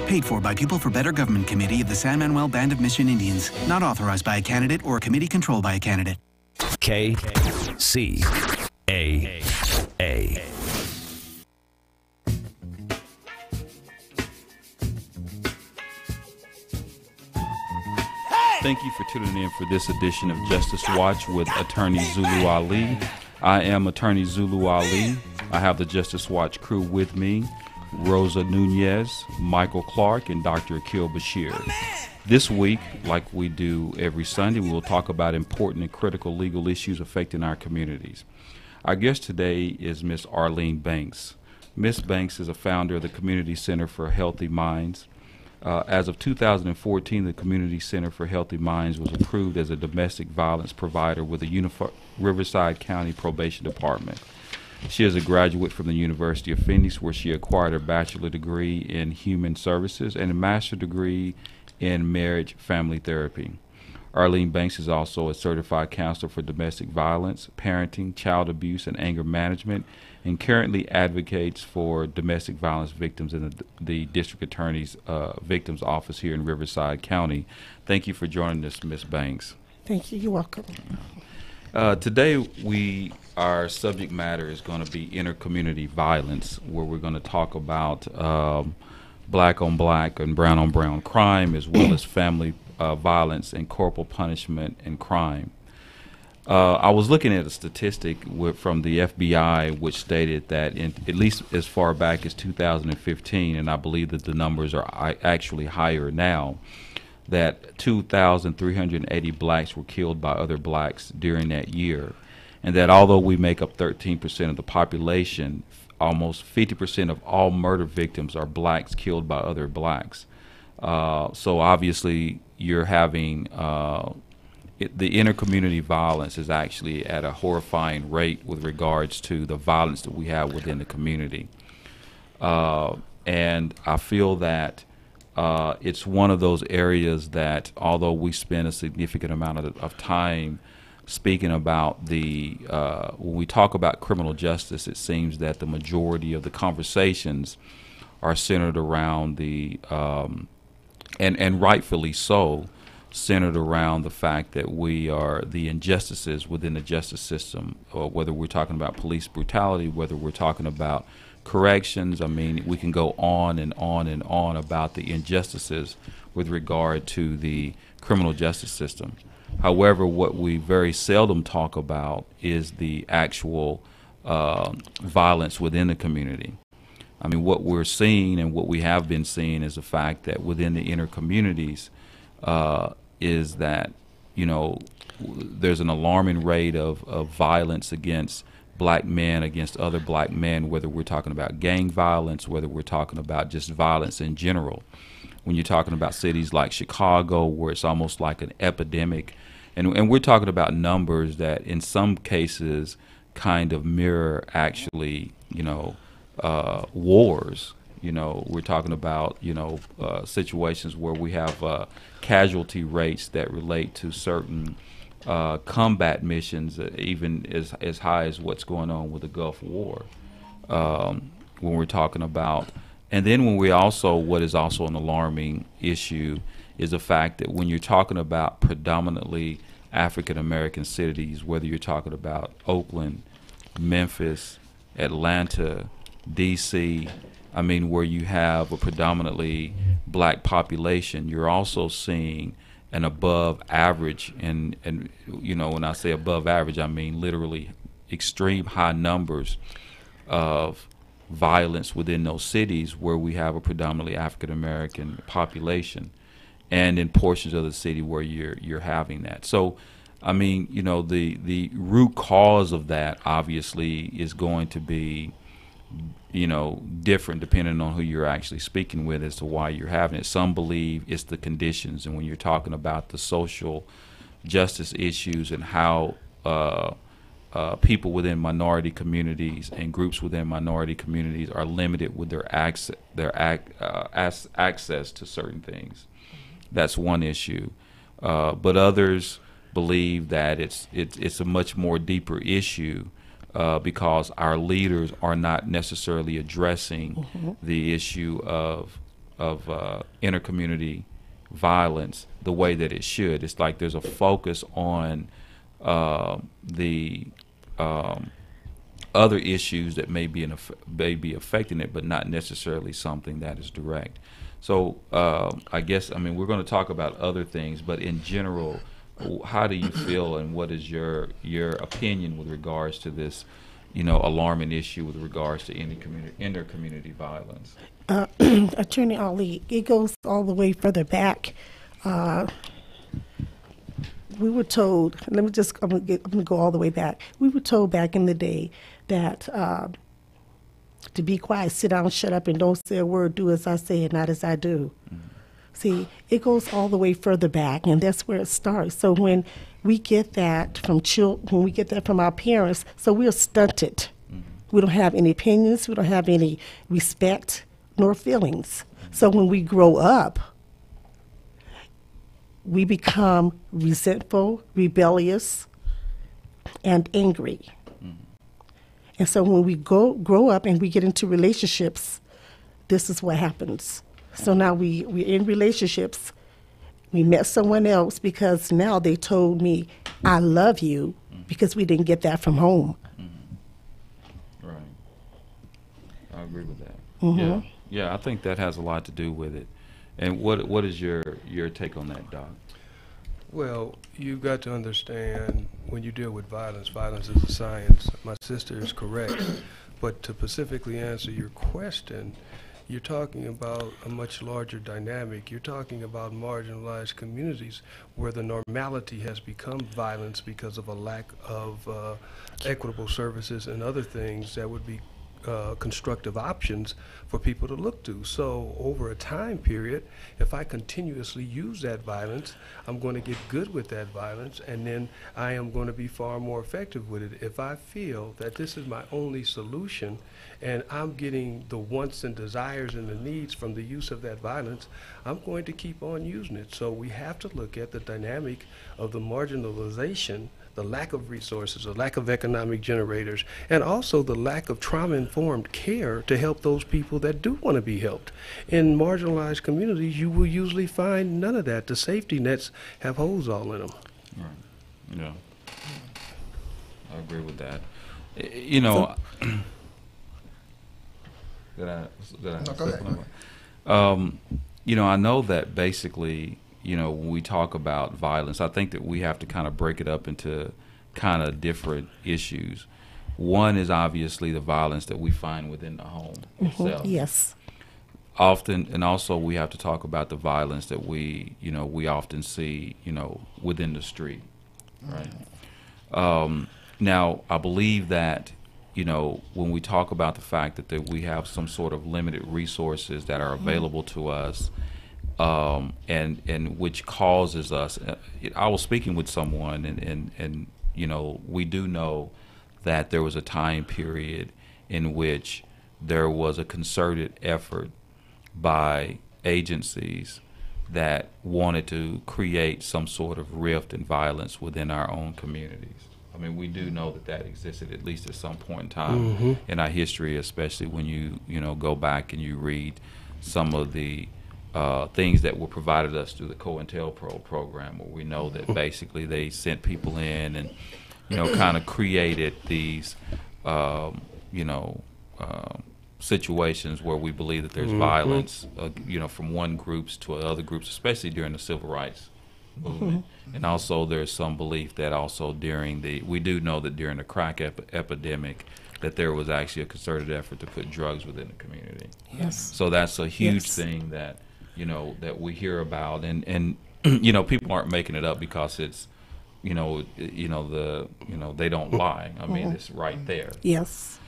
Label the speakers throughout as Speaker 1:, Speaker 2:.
Speaker 1: Paid for by People for Better Government Committee of the San Manuel Band of Mission Indians. Not authorized by a candidate or a committee controlled by a candidate.
Speaker 2: KCAA.
Speaker 3: Thank you for tuning in for this edition of Justice Watch with Attorney Zulu Ali. I am Attorney Zulu Ali. I have the Justice Watch crew with me, Rosa Nunez, Michael Clark, and Dr. Akil Bashir. This week, like we do every Sunday, we will talk about important and critical legal issues affecting our communities. Our guest today is Miss Arlene Banks. Miss Banks is a founder of the Community Center for Healthy Minds. As of 2014, the Community Center for Healthy Minds was approved as a domestic violence provider with the Riverside County Probation Department. She is a graduate from the University of Phoenix, where she acquired a bachelor degree in human services and a master's degree in marriage family therapy. Arlene Banks is also a certified counselor for domestic violence, parenting, child abuse, and anger management, and currently advocates for domestic violence victims in the District Attorney's Victims Office here in Riverside County. Thank you for joining us, Ms. Banks.
Speaker 4: Thank you. You're welcome.
Speaker 3: Today, our subject matter is going to be inter-community violence, where we're going to talk about black on black and brown on brown crime, as well as family violence and corporal punishment and crime. I was looking at a statistic from the FBI, which stated that at least as far back as 2015, and I believe that the numbers are actually higher now, that 2,380 blacks were killed by other blacks during that year, and that although we make up 13% of the population, almost 50% of all murder victims are blacks killed by other blacks. So obviously you're having the intercommunity violence is actually at a horrifying rate with regards to the violence that we have within the community. And I feel that it's one of those areas that, although we spend a significant amount of time speaking about when we talk about criminal justice, it seems that the majority of the conversations are centered around and rightfully so, centered around the fact that the injustices within the justice system, or whether we're talking about police brutality, whether we're talking about corrections. I mean, we can go on and on and on about the injustices with regard to the criminal justice system. However, what we very seldom talk about is the actual violence within the community. I mean, what we're seeing and what we have been seeing is the fact that within the inner communities is that, there's an alarming rate of violence against black men, against other black men, whether we're talking about gang violence, whether we're talking about just violence in general. When you're talking about cities like Chicago, where it's almost like an epidemic, and we're talking about numbers that in some cases kind of mirror actually, wars. We're talking about, situations where we have casualty rates that relate to certain combat missions, even as high as what's going on with the Gulf War. When we're talking about, and then what is also an alarming issue is the fact that when you're talking about predominantly African American cities, whether you're talking about Oakland, Memphis, Atlanta, D.C., I mean, where you have a predominantly black population, you're also seeing an above average, and when I say above average, I mean literally extreme high numbers of violence within those cities where we have a predominantly African American population, and in portions of the city where you're having that. So, I mean, the root cause of that obviously is going to be, different depending on who you're actually speaking with as to why you're having it. Some believe it's the conditions, and when you're talking about the social justice issues and how people within minority communities and groups within minority communities are limited with their access to certain things. That's one issue. But others believe that it's a much more deeper issue because our leaders are not necessarily addressing the issue of intercommunity violence the way that it should. It's like there's a focus on the other issues that may be affecting it, but not necessarily something that is direct. So I guess, I mean, we're going to talk about other things, but in general, how do you feel, and what is your opinion with regards to this, alarming issue with regards to intercommunity violence?
Speaker 4: Attorney Ali, it goes all the way further back. We were told, I'm going to go all the way back. We were told back in the day that to be quiet, sit down, shut up, and don't say a word, do as I say and not as I do. Mm-hmm. See, it goes all the way further back, and that's where it starts. So when we get that from when we get that from our parents, so we're stunted. Mm-hmm. We don't have any opinions, we don't have any respect nor feelings. Mm-hmm. So when we grow up, we become resentful, rebellious, and angry. Mm-hmm. And so when we grow up and we get into relationships, this is what happens. So now we're in relationships. We met someone else because now they told me, I love you, because we didn't get that from home.
Speaker 3: Mm-hmm. Right. I agree with that.
Speaker 4: Mm-hmm.
Speaker 3: Yeah, I think that has a lot to do with it. And what is your take on that, Doc?
Speaker 5: Well, you've got to understand, when you deal with violence, violence is a science. My sister is correct. But to specifically answer your question, you're talking about a much larger dynamic. You're talking about marginalized communities where the normality has become violence because of a lack of equitable services and other things that would be constructive options for people to look to. So over a time period, if I continuously use that violence, I'm going to get good with that violence, and then I am going to be far more effective with it. If I feel that this is my only solution and I'm getting the wants and desires and the needs from the use of that violence, I'm going to keep on using it. So we have to look at the dynamic of the marginalization, the lack of resources, the lack of economic generators, and also the lack of trauma-informed care to help those people that do want to be helped. In marginalized communities, you will usually find none of that. The safety nets have holes all in them.
Speaker 3: Right. Yeah. I agree with that. You know, I know that basically, when we talk about violence, I think that we have to kind of break it up into kind of different issues. One is obviously the violence that we find within the home itself.
Speaker 4: Yes.
Speaker 3: Often, and also we have to talk about the violence that we often see, within the street, right? Now, I believe that, when we talk about the fact that we have some sort of limited resources that are available to us, and which causes us. I was speaking with someone, and we do know that there was a time period in which there was a concerted effort by agencies that wanted to create some sort of rift and violence within our own communities. I mean, we do know that existed at least at some point in time in our history, especially when you go back and you read some of the things that were provided us through the COINTELPRO program, where we know that basically they sent people in and kind of created these situations where we believe that there's violence from one groups to other groups, especially during the civil rights movement. And also there's some belief that also we do know that during the crack epidemic that there was actually a concerted effort to put drugs within the community.
Speaker 4: Yes.
Speaker 3: So that's a huge thing that that we hear about, and people aren't making it up because it's they don't lie. I mean, it's right there.
Speaker 4: Yes.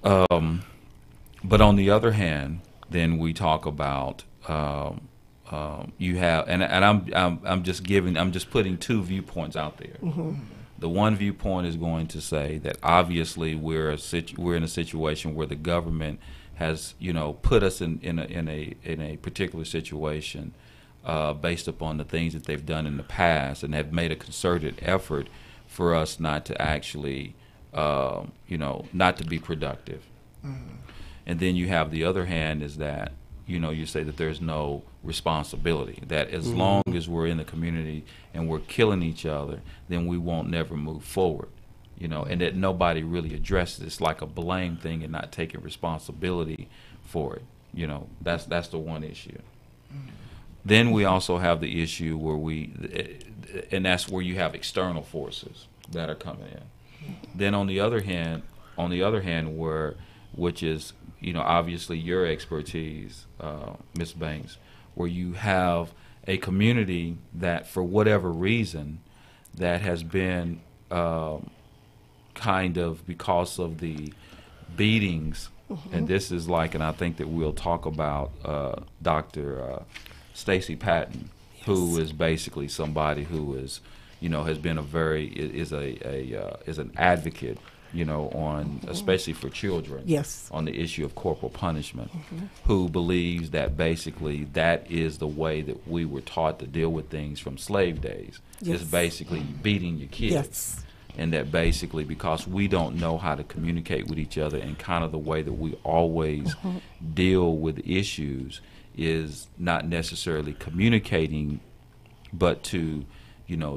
Speaker 3: But on the other hand, then we talk about you have, and I'm just putting two viewpoints out there. The one viewpoint is going to say that obviously we're in a situation where the government has put us in a particular situation based upon the things that they've done in the past, and have made a concerted effort for us not to actually not to be productive. And then you have the other hand is that you say that there's no responsibility, that as long as we're in the community and we're killing each other, then we won't never move forward, and that nobody really addresses it. It's like a blame thing and not taking responsibility for it. That's the one issue. Then we also have the issue and that's where you have external forces that are coming in. Then on the other hand, which is, obviously your expertise, Ms. Banks, where you have a community that for whatever reason that has been kind of because of the beatings, and this is and I think that we'll talk about Dr. Stacy Patton, who is basically somebody who is, has been is an advocate, on especially for children, on the issue of corporal punishment, who believes that basically that is the way that we were taught to deal with things from slave days. It's basically beating your kids. And that basically because we don't know how to communicate with each other, and kind of the way that we always deal with issues is not necessarily communicating, but to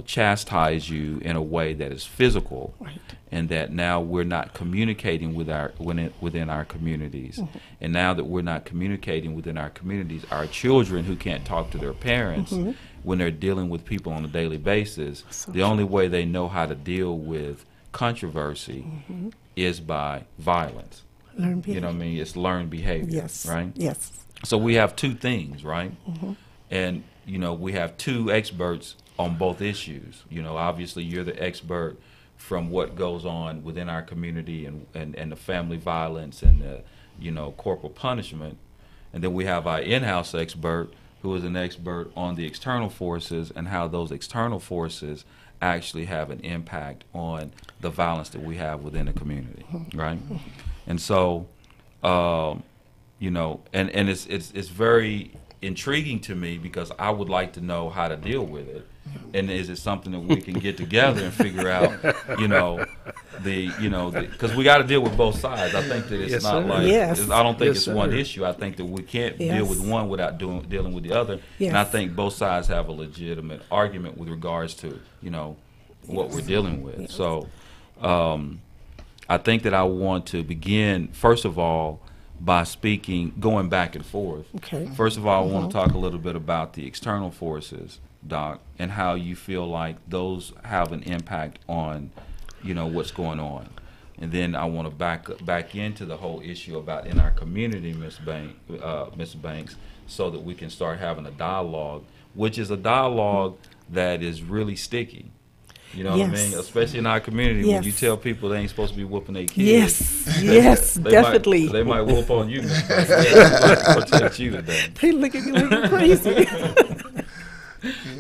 Speaker 3: chastise you in a way that is physical, and that now we're not communicating within our communities. And now that we're not communicating within our communities, our children who can't talk to their parents when they're dealing with people on a daily basis, the only way they know how to deal with controversy is by violence.
Speaker 4: Learned behavior.
Speaker 3: You know what I mean? It's learned behavior, right?
Speaker 4: Yes.
Speaker 3: So we have two things, right? And, we have two experts on both issues. Obviously you're the expert from what goes on within our community and the family violence and the, corporal punishment. And then we have our in-house expert who is an expert on the external forces and how those external forces actually have an impact on the violence that we have within the community, right? And so, and it's very intriguing to me because I would like to know how to deal with it. And is it something that we can get together and figure out, because we got to deal with both sides. I think that it's not like, I don't think it's one issue. I think that we can't deal with one without dealing with the other. And I think both sides have a legitimate argument with regards to, what we're dealing with. So I think that I want to begin, first of all, by going back and forth. First of all, I want to talk a little bit about the external forces, Doc, and how you feel like those have an impact on, what's going on. And then I want to back into the whole issue about in our community, Ms. Banks, so that we can start having a dialogue, which is a dialogue that is really sticky. You know what I mean? Especially in our community, when you tell people they ain't supposed to be whooping their kids.
Speaker 4: Yes, definitely.
Speaker 3: They might whoop on you. Protect you today.
Speaker 4: They look at me like crazy.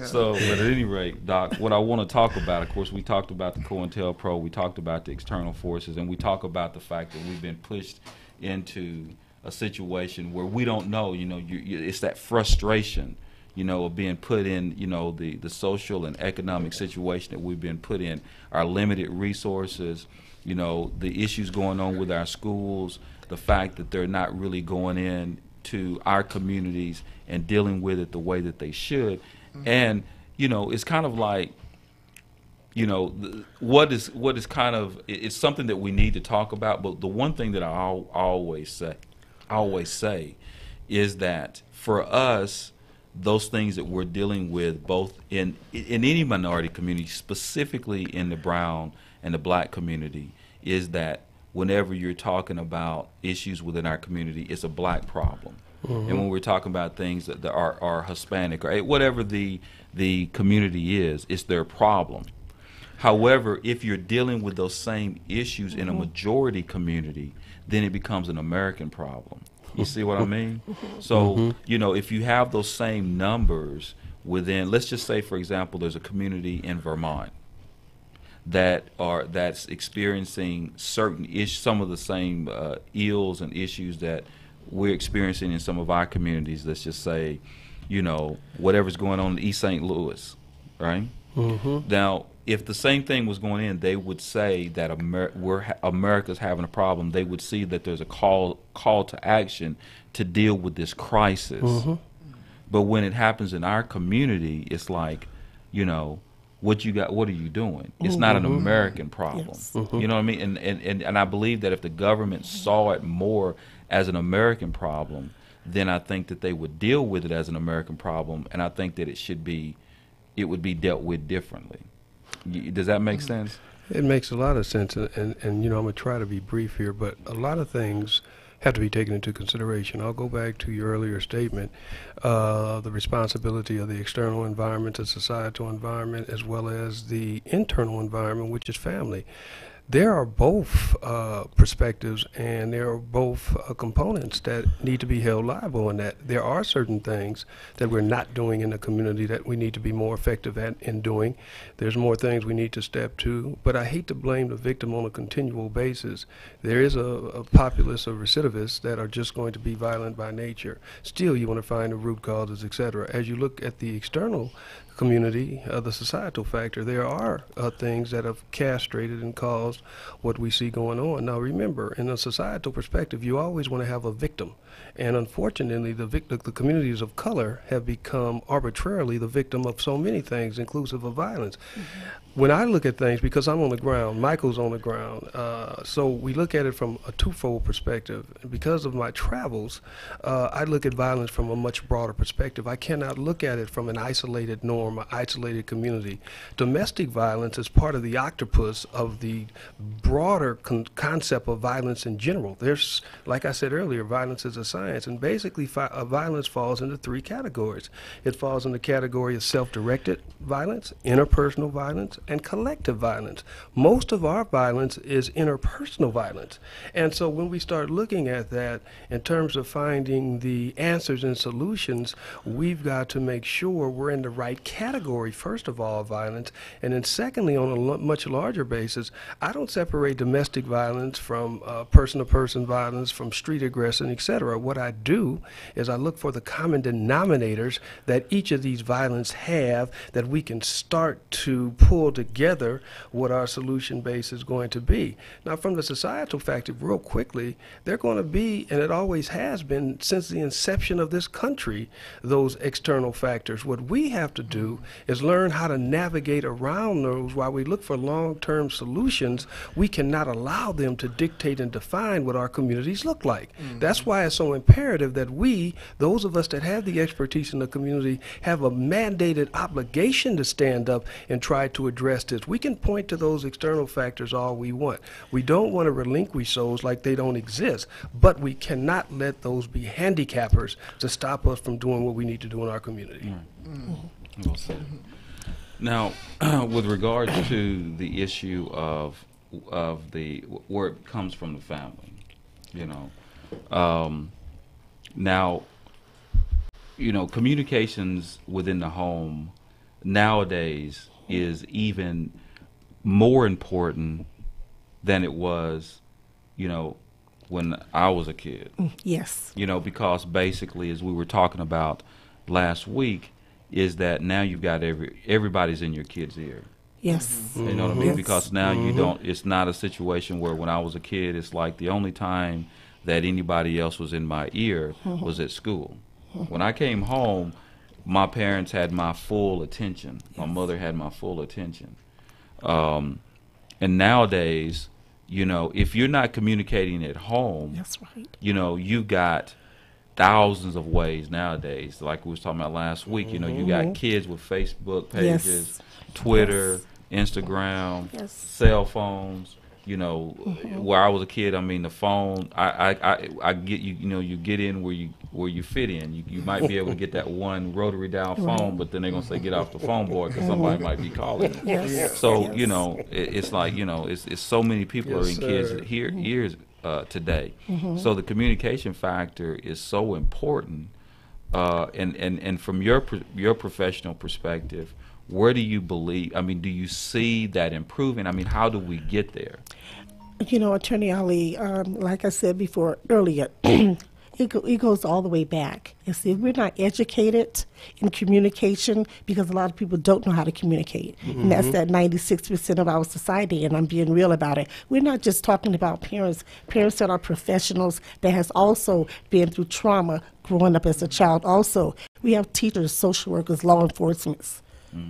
Speaker 3: So, but at any rate, Doc, what I want to talk about, of course, we talked about the COINTELPRO, we talked about the external forces, and we talk about the fact that we've been pushed into a situation where we don't know, it's that frustration, of being put in, the social and economic situation that we've been put in, our limited resources, the issues going on with our schools, the fact that they're not really going in to our communities and dealing with it the way that they should. And, it's kind of like, what is kind of, it's something that we need to talk about. But the one thing that I always say is that for us, those things that we're dealing with both in any minority community, specifically in the brown and the black community, is that whenever you're talking about issues within our community, it's a black problem. And when we're talking about things that are Hispanic or whatever the community is, it's their problem. However, if you're dealing with those same issues in a majority community, then it becomes an American problem. You see what I mean? So, if you have those same numbers within, let's just say, for example, there's a community in Vermont that's experiencing some of the same ills and issues that we're experiencing in some of our communities. Let's just say, whatever's going on in East St. Louis, right? Now, if the same thing was going in, they would say that America's having a problem. They would see that there's a call to action to deal with this crisis. But when it happens in our community, it's like, you know, what you got, what are you doing? It's not an American problem.
Speaker 4: Yes.
Speaker 3: You know what I mean? And I believe that if the government saw it more as an American problem, then I think that they would deal with it as an American problem, and I think that it would be dealt with differently. Does that make sense?
Speaker 5: It makes a lot of sense, and you know, I'm going to try to be brief here, but a lot of things have to be taken into consideration. I'll go back to your earlier statement, the responsibility of the external environment, the societal environment, as well as the internal environment, which is family. There are both perspectives, and there are both components that need to be held liable in that. There are certain things that we're not doing in the community that we need to be more effective at in doing. There's more things we need to step to, but I hate to blame the victim on a continual basis. There is a populace of recidivists that are just going to be violent by nature. Still, you want to find the root causes, etc. As you look at the external community, the societal factor, there are things that have castrated and caused what we see going on. Now remember, in a societal perspective, you always want to have a victim. And unfortunately, the communities of color have become arbitrarily the victim of so many things, inclusive of violence. When I look at things, because I'm on the ground, Michael's on the ground, so we look at it from a twofold perspective. Because of my travels, I look at violence from a much broader perspective. I cannot look at it from an isolated norm, an isolated community. Domestic violence is part of the octopus of the broader concept of violence in general. There's, like I said earlier, violence is a science, and basically violence falls into three categories. It falls in the category of self-directed violence, interpersonal violence, and collective violence. Most of our violence is interpersonal violence. And so when we start looking at that in terms of finding the answers and solutions, we've got to make sure we're in the right category, first of all, of violence. And then secondly, on a much larger basis, I don't separate domestic violence from person-to-person violence, from street aggression, etc. What I do is I look for the common denominators that each of these violence have, that we can start to pull together what our solution base is going to be. Now, from the societal factor, real quickly, they're going to be, and it always has been since the inception of this country, those external factors. What we have to do is learn how to navigate around those. While we look for long-term solutions, we cannot allow them to dictate and define what our communities look like. That's why it's so imperative that we, those of us that have the expertise in the community, have a mandated obligation to stand up and try to address this. We can point to those external factors all we want. We don't want to relinquish those like they don't exist, but we cannot let those be handicappers to stop us from doing what we need to do in our community.
Speaker 3: Well said. Now, with regard to the issue of the where it comes from the family, you know, now, you know, communications within the home nowadays is even more important than it was, you know, when I was a kid.
Speaker 4: Yes.
Speaker 3: You know, because basically, as we were talking about last week, is that now you've got everybody's in your kid's ear.
Speaker 4: Yes.
Speaker 3: You know what I mean?
Speaker 4: Yes.
Speaker 3: Because now you don't, it's not a situation where when I was a kid, it's like the only time that anybody else was in my ear was at school. When I came home, my parents had my full attention. My mother had my full attention. And nowadays, you know, if you're not communicating at home,
Speaker 4: That's right.
Speaker 3: you know, you got thousands of ways nowadays. Like we was talking about last week, you know, you got kids with Facebook pages, Twitter, Instagram, cell phones. You know, where I was a kid, I mean, the phone. I get you. You know, you get in where you fit in. You might be able to get that one rotary dial phone, but then they're gonna say get off the phone, boy, because somebody might be calling you.
Speaker 4: Yes.
Speaker 3: So you know, it's like, you know, it's so many people are in kids' ears today. So the communication factor is so important. And from your professional perspective, where do you believe, I mean, do you see that improving? I mean, how do we get there?
Speaker 4: You know, Attorney Ali, like I said before earlier, It goes all the way back. And see, we're not educated in communication because a lot of people don't know how to communicate. And that's that 96% of our society, and I'm being real about it. We're not just talking about parents that are professionals that has also been through trauma growing up as a child also. We have teachers, social workers, law enforcement.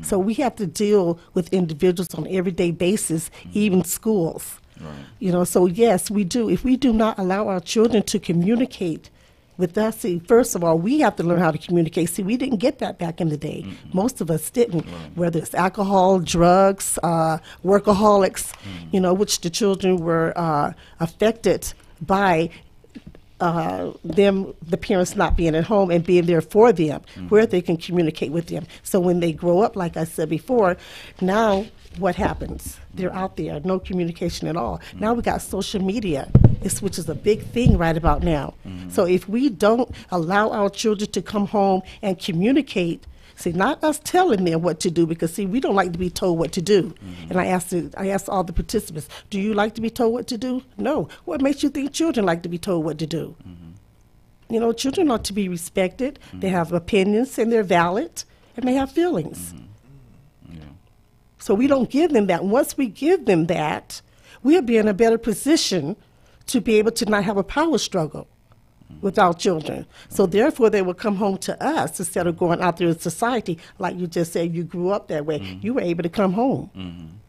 Speaker 4: So we have to deal with individuals on an everyday basis, even schools. Right. So yes, we do. If we do not allow our children to communicate with us, see, first of all, we have to learn how to communicate. See, we didn't get that back in the day. Most of us didn't, whether it's alcohol, drugs, workaholics, which the children were affected by the parents not being at home and being there for them, where they can communicate with them. So when they grow up, like I said before, now what happens? They're out there, no communication at all. Now we got social media, which is a big thing right about now. So if we don't allow our children to come home and communicate, see, not us telling them what to do, because see, we don't like to be told what to do. And I asked all the participants, do you like to be told what to do? No. What makes you think children like to be told what to do? Children ought to be respected. They have opinions and they're valid, and they have feelings. So we don't give them that. Once we give them that, we'll be in a better position to be able to not have a power struggle with our children. So therefore, they will come home to us instead of going out there in society. Like you just said, you grew up that way. You were able to come home.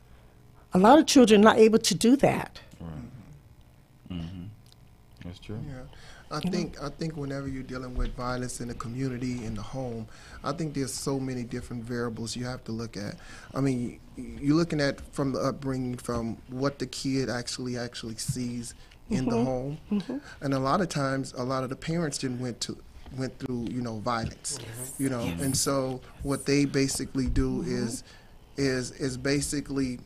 Speaker 4: A lot of children are not able to do that.
Speaker 3: That's true.
Speaker 6: Yeah. I think whenever you're dealing with violence in the community, in the home, I think there's so many different variables you have to look at. I mean, you're looking at from the upbringing, from what the kid actually sees in the home, and a lot of times, a lot of the parents went through violence, and so what they basically do is basically,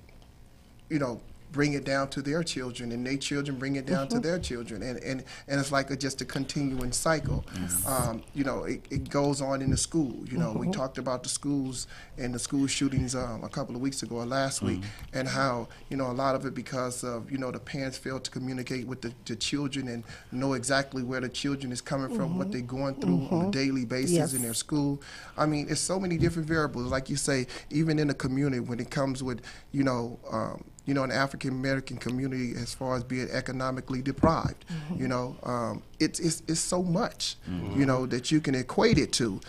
Speaker 6: bring it down to their children, and their children bring it down to their children, and it's like just a continuing cycle. It goes on in the school. We talked about the schools and the school shootings a couple of weeks ago or last week, and how a lot of it because of the parents fail to communicate with the children and know exactly where the children is coming from, what they're going through on a daily basis in their school. I mean, it's so many different variables, like you say, even in the community when it comes with an African American community, as far as being economically deprived, it's so much, that you can equate it to,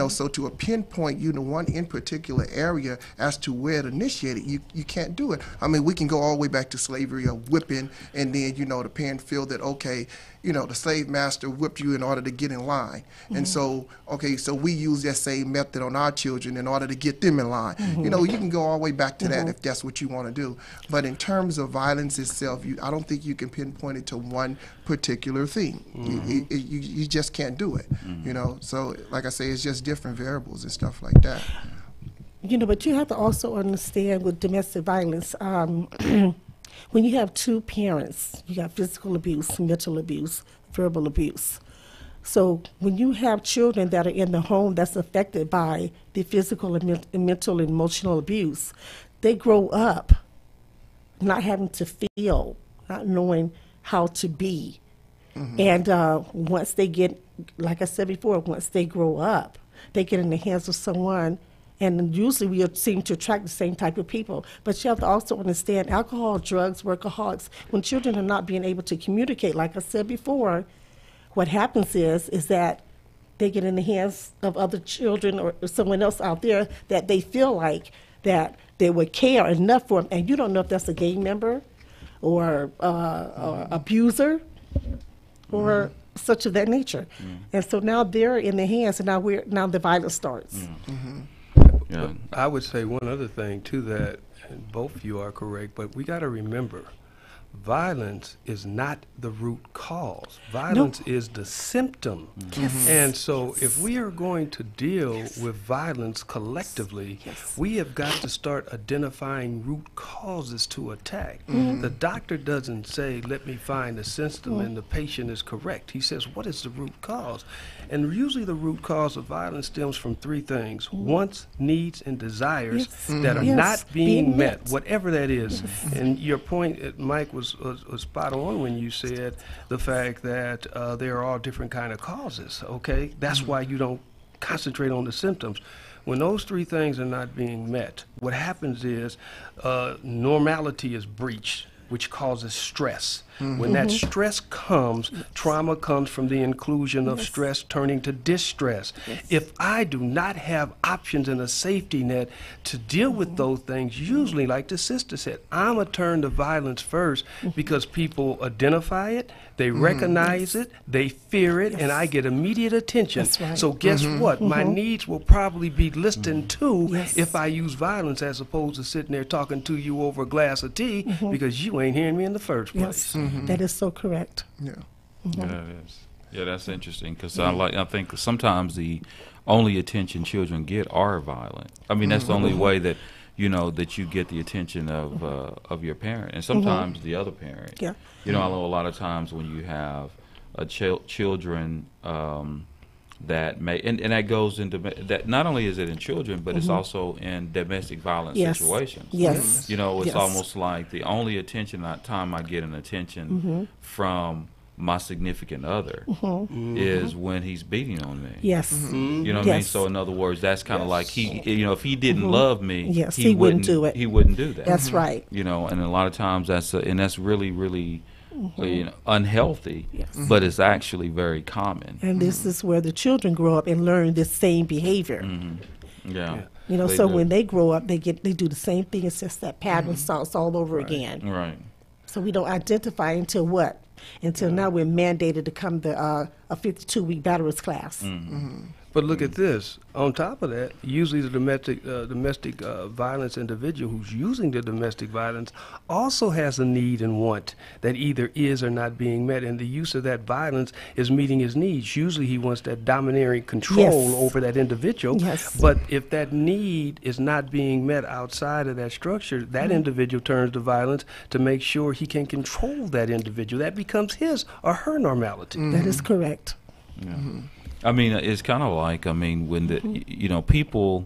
Speaker 6: so to a pinpoint, one in particular area as to where it initiated, you can't do it. I mean, we can go all the way back to slavery, or whipping, and then, the parent feel that, okay, the slave master whipped you in order to get in line. And so, so we use that same method on our children in order to get them in line. You can go all the way back to that if that's what you want to do. But in terms of violence itself, I don't think you can pinpoint it to one particular thing. You just can't do it, So, like I say, it's just different variables and stuff like that.
Speaker 4: But you have to also understand with domestic violence, when you have two parents, you got physical abuse, mental abuse, verbal abuse. So when you have children that are in the home that's affected by the physical and mental and emotional abuse, they grow up not having to feel, not knowing how to be. And once they get, like I said before, once they grow up, they get in the hands of someone. And usually we seem to attract the same type of people. But you have to also understand alcohol, drugs, workaholics. When children are not being able to communicate, like I said before, what happens is that they get in the hands of other children or someone else out there that they feel like that they would care enough for them. And you don't know if that's a gang member or abuser or such of that nature. And so now they're in the hands, and now the violence starts.
Speaker 5: Yeah. I would say one other thing to that, and both of you are correct, but we got to remember, violence is not the root cause. Violence is the symptom. And so if we are going to deal with violence collectively, we have got to start identifying root causes to attack. The doctor doesn't say, let me find the symptom and the patient is correct. He says, what is the root cause? And usually the root cause of violence stems from three things: wants, needs, and desires that are not being met, whatever that is. And your point, Mike, was spot on when you said the fact that there are all different kind of causes. Okay, that's why you don't concentrate on the symptoms. When those three things are not being met, what happens is normality is breached, which causes stress. When that stress comes, trauma comes from the inclusion of stress turning to distress. If I do not have options and a safety net to deal with those things, usually, like the sister said, I'm going to turn to violence first because people identify it, they recognize it, they fear it, and I get immediate attention.
Speaker 4: That's right.
Speaker 5: So guess what? My needs will probably be listened to if I use violence as opposed to sitting there talking to you over a glass of tea because you ain't hearing me in the first place.
Speaker 4: That is so correct.
Speaker 6: Yeah.
Speaker 3: Yeah, it is. Yeah, that's interesting because I think sometimes the only attention children get are violent. I mean, that's the only way that that you get the attention of your parent, and sometimes the other parent.
Speaker 4: Yeah.
Speaker 3: I know a lot of times when you have children that may and that goes into that. Not only is it in children, but it's also in domestic violence situations.
Speaker 4: Yes.
Speaker 3: It's almost like the only attention time I get an attention from my significant other is when he's beating on me.
Speaker 4: Yes.
Speaker 3: You know what I mean? So in other words, that's kind of like he, if he didn't love me,
Speaker 4: he wouldn't do it.
Speaker 3: He wouldn't do that.
Speaker 4: That's right.
Speaker 3: And a lot of times that's really, really unhealthy, but it's actually very common.
Speaker 4: And this is where the children grow up and learn this same behavior.
Speaker 3: Yeah.
Speaker 4: So when they grow up, they do the same thing. It's just that pattern starts all over again.
Speaker 3: Right.
Speaker 4: So we don't identify until what? Until now we're mandated to come to a 52-week batterers class.
Speaker 5: But look at this. On top of that, usually the domestic violence individual who's using the domestic violence also has a need and want that either is or not being met, and the use of that violence is meeting his needs. Usually he wants that domineering control over that individual. But if that need is not being met outside of that structure, that individual turns to violence to make sure he can control that individual. That becomes his or her normality.
Speaker 4: That is correct.
Speaker 3: Yeah. I mean, it's kind of like, when the, people,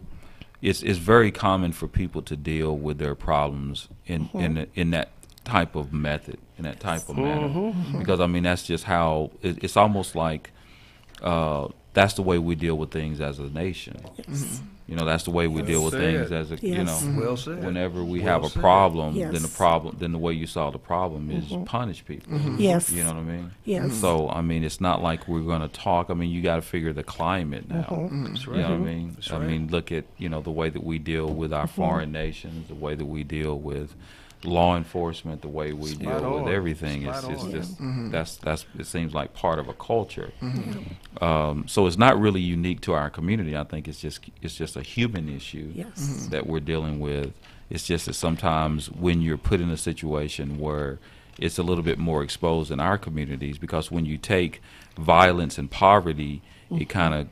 Speaker 3: it's very common for people to deal with their problems in that type of method, in that type of manner. Because, that's just how, it's almost like that's the way we deal with things as a nation. That's the way we deal with things as a,
Speaker 5: Well said.
Speaker 3: whenever we have a problem, then the way you solve the problem is punish people.
Speaker 4: Yes.
Speaker 3: You know what I mean?
Speaker 4: Yes.
Speaker 3: So, it's not like we're going to talk. You got to figure the climate now.
Speaker 5: That's right.
Speaker 3: You know what I mean?
Speaker 5: That's right.
Speaker 3: Look at, the way that we deal with our foreign nations, the way that we deal with law enforcement, the way we deal with everything. It's just that's it seems like part of a culture. So it's not really unique to our community. I think it's just a human issue that we're dealing with. It's just that sometimes when you're put in a situation where it's a little bit more exposed in our communities, because when you take violence and poverty, it kind of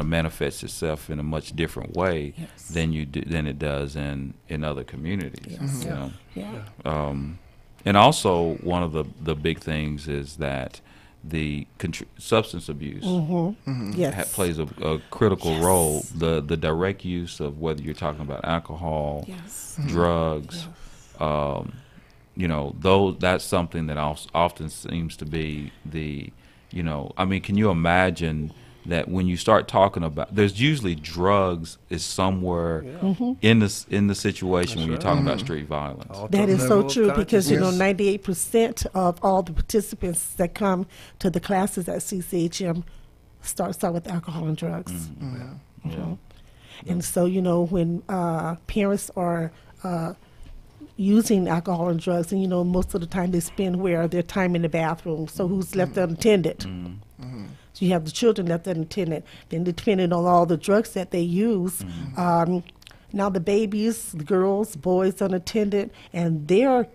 Speaker 3: manifests itself in a much different way than it does in other communities. And also one of the big things is that the substance abuse plays a critical role. The direct use of whether you're talking about alcohol, drugs, that's something that often seems to be the can you imagine that when you start talking about, there's usually drugs is somewhere in the situation when you're talking about street violence.
Speaker 4: That is so true because 98% of all the participants that come to the classes at CCHM starts out with alcohol and drugs. And so when parents are using alcohol and drugs, and most of the time they spend their time in the bathroom. So who's left unattended? So you have the children left unattended. Then depending on all the drugs that they use, now the babies, the girls, boys unattended, and their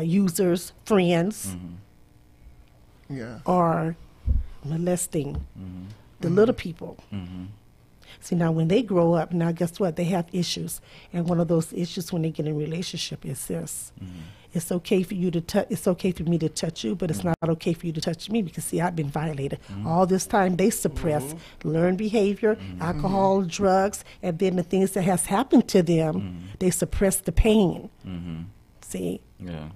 Speaker 4: users, friends, are molesting the little people. See, now when they grow up, now guess what? They have issues. And one of those issues when they get in a relationship is this. It's okay for you to it's okay for me to touch you, but it's not okay for you to touch me because, see, I've been violated. All this time they suppress learned behavior, alcohol, drugs, and then the things that has happened to them, they suppress the pain. See?
Speaker 3: Yeah.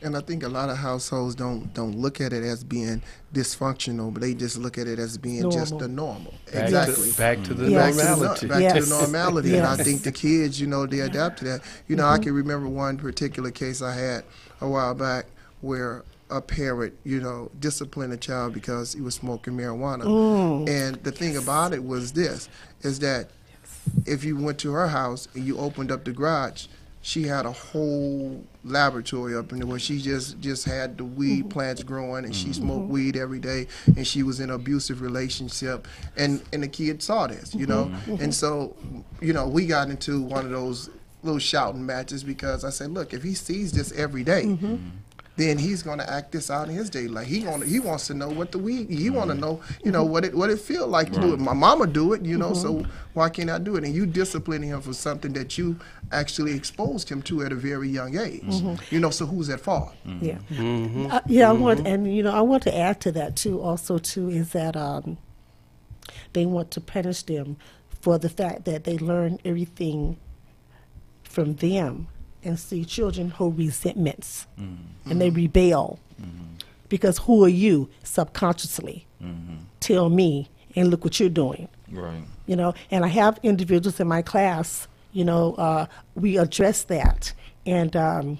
Speaker 6: And I think a lot of households don't look at it as being dysfunctional, but they just look at it as being just
Speaker 4: Normal.
Speaker 6: the normal.
Speaker 5: Back
Speaker 6: Exactly.
Speaker 5: back to the
Speaker 4: Yes.
Speaker 5: normality.
Speaker 6: Back to
Speaker 4: Yes.
Speaker 6: the normality. And I
Speaker 4: Yes.
Speaker 6: think the kids, they adapt to that. I can remember one particular case I had a while back where a parent, disciplined a child because he was smoking marijuana. And the thing about it was this, is that if you went to her house and you opened up the garage, she had a whole laboratory up in there where she just had the weed plants growing, and she smoked weed every day, and she was in an abusive relationship, and the kid saw this, and so, we got into one of those little shouting matches because I said, look, if he sees this every day, then he's going to act this out in his daily life. He wants to know what the weed. He want to know, what it feel like to do it. My mama do it, so why can't I do it? And you disciplining him for something that you actually exposed him to at a very young age. So who's at fault?
Speaker 4: Yeah. I want to add to that too. Also, too, is that they want to punish them for the fact that they learn everything from them. And see children hold resentments, and they rebel because who are you subconsciously? Tell me, and look what you're doing.
Speaker 3: Right.
Speaker 4: And I have individuals in my class. We address that, and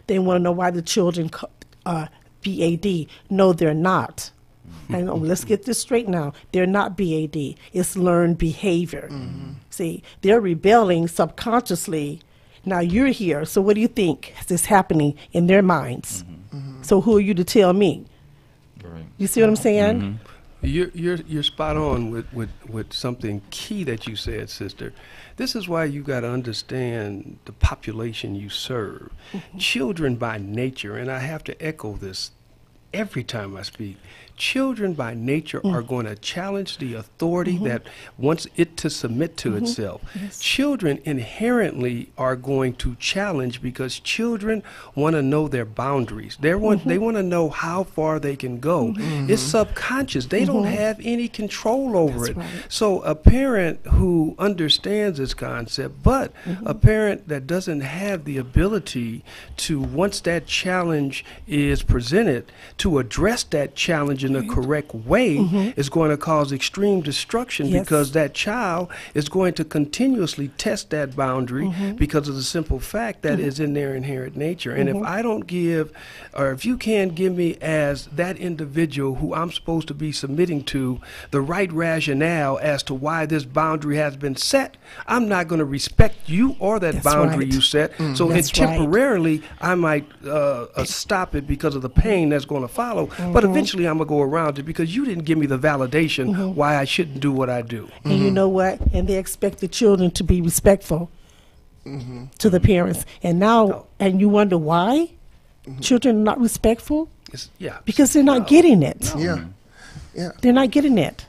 Speaker 4: they want to know why the children BAD. No, they're not. And let's get this straight now. They're not BAD. It's learned behavior. See, they're rebelling subconsciously. Now you're here, so what do you think is happening in their minds? So who are you to tell me?
Speaker 3: Right.
Speaker 4: You see what I'm saying?
Speaker 5: You're spot on with something key that you said, sister. This is why you got to understand the population you serve. Children by nature, and I have to echo this every time I speak, children by nature are going to challenge the authority that wants it to submit to itself.
Speaker 4: Yes.
Speaker 5: Children inherently are going to challenge because children want to know their boundaries. They want to know how far they can go. It's subconscious. They don't have any control over
Speaker 4: That's
Speaker 5: it.
Speaker 4: right.
Speaker 5: So a parent who understands this concept, but a parent that doesn't have the ability to, once that challenge is presented, to address that challenge in the correct way is going to cause extreme destruction because that child is going to continuously test that boundary because of the simple fact that is in their inherent nature. And if I don't give, or if you can't give me as that individual who I'm supposed to be submitting to the right rationale as to why this boundary has been set, I'm not going to respect you or that
Speaker 4: That's
Speaker 5: boundary
Speaker 4: right.
Speaker 5: you set. So
Speaker 4: That's
Speaker 5: temporarily I might stop it because of the pain that's going to follow, but eventually I'm going to go around it because you didn't give me the validation why I shouldn't do what I do.
Speaker 4: And you know what? And they expect the children to be respectful to the parents. And now, and you wonder why children are not respectful?
Speaker 5: Yeah.
Speaker 4: Because they're not getting it.
Speaker 6: Yeah.
Speaker 4: They're not getting it.